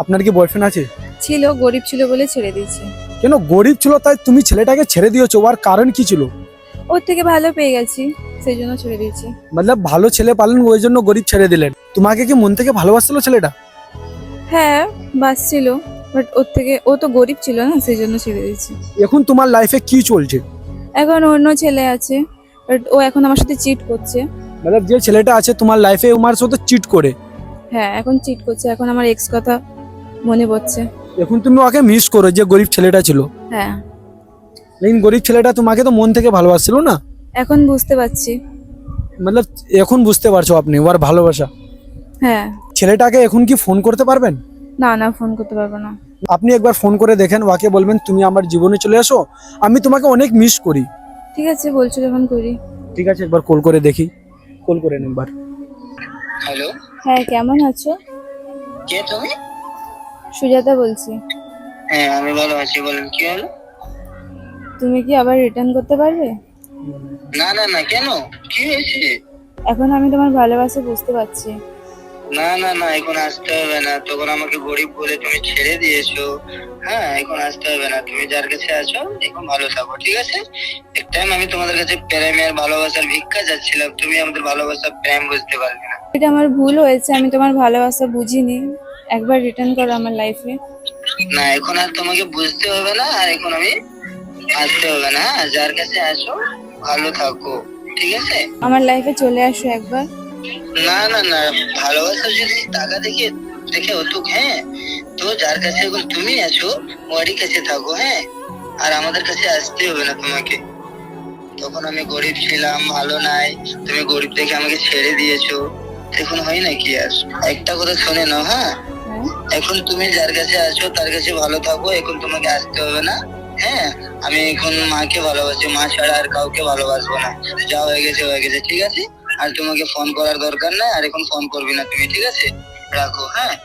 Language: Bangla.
আপনার কি বয়ফ্রেন্ড আছে? ছিল, গরিব ছিল বলে ছেড়ে দিয়েছি। কেন গরিব ছিল তাই তুমি ছেলেটাকে ছেড়ে দিয়েছো? ওর কারণ কি ছিল? ওর থেকে ভালো পেয়ে গেছি, সেই জন্য ছেড়ে দিয়েছি। মতলব ভালো ছেলে পালেন ওই জন্য গরিব ছেড়ে দিলেন। তোমাকে কি মন থেকে ভালোবাসছিল ছেলেটা? হ্যাঁ, বাসছিল, বাট ওর থেকে ও তো গরিব ছিল না, সেই জন্য ছেড়ে দিয়েছি। এখন তোমার লাইফে কি চলছে? এখন অন্য ছেলে আছে, বাট ও এখন আমার সাথে চিট করছে। মতলব যে ছেলেটা আছে তোমার লাইফে তোমার সাথে চিট করে? হ্যাঁ, এখন চিট করছে, এখন আমার এক্স কথা মনে পড়ছে। এখন তুমি ওকে মিস করো যে গরিব ছেলেটা ছিল। হ্যাঁ, লেকিন গরিব ছেলেটা তোমাকে তো মন থেকে ভালোবাসছিল না। এখন বুঝতে পারছি। মতলব এখন বুঝতে পারছো আপনি ওর ভালোবাসা। হ্যাঁ। ছেলেটাকে এখন কি ফোন করতে পারবেন? না না, ফোন করতে পারবো না। আপনি একবার ফোন করে দেখেন, ওকে বলবেন তুমি আমার জীবনে চলে আসো, আমি তোমাকে অনেক মিস করি। ঠিক আছে, বলছো যখন করি। ঠিক আছে, একবার কল করে দেখি। কল করেন একবার। হ্যালো, হ্যাঁ, কেমন আছো? কে তুমি? সুজাতা বলছি। হ্যাঁ, আমি ভালো আছি। বলেন, কি হলো? তুমি কি আবার রিটার্ন করতে পারবে? না না না, কেন? কি হয়েছে? এখন আমি তোমার ভালোবাসা বুঝতে পারছি। না না না, এখন আসতে হবে না। তখন আমাকে গরিব বলে তুমি ছেড়ে দিয়েছো। হ্যাঁ, এখন আসতে হবে না। তুমি যার কাছে আছো এখন ভালো থাকো, ঠিক আছে? এক টাইম আমি তোমাদের কাছে প্রেমের ভালোবাসার ভিক্ষা যাচ্ছিলাম, তুমি আমাদের ভালোবাসা প্রেম বুঝতে পারবে না। এটা আমার ভুল হয়েছে, আমি তোমার ভালোবাসা বুঝিনি। একবার রিটার্ন করো আমার লাইফে। না, এখন আর তোমাকে বুঝতে হবে না, আর এখন আমি আসতে হবে না। হ্যাঁ, যার কাছে আসো ভালো থাকো, ঠিক আছে? আমার লাইফে চলে আসো একবার। না না না, ভালোবাসা যদি টাকা দেখে দেখে হতুক, হ্যাঁ, তো যার কাছে এখন তুমি আছো ওরই কাছে থাকো। হ্যাঁ, আর আমাদের কাছে আসতে হবে না তোমাকে। তখন আমি গরিব ছিলাম, ভালো নাই, তুমি গরিব দেখে আমাকে ছেড়ে দিয়েছো। এখন হয় নাকি? আর একটা কথা শুনে নাও, হ্যাঁ, হ্যাঁ, এখন তুমি যার কাছে আছো তার কাছে ভালো থাকো, এখন তোমাকে আসতে হবে না। হ্যাঁ, আমি এখন মাকে ভালোবাসি, মা ছাড়া আর কাউকে ভালোবাসবো না। যা হয়ে গেছে হয়ে গেছে, ঠিক আছে? আর তোমাকে ফোন করার দরকার নাই, আর এখন ফোন করবি না তুমি, ঠিক আছে? রাখো, হ্যাঁ।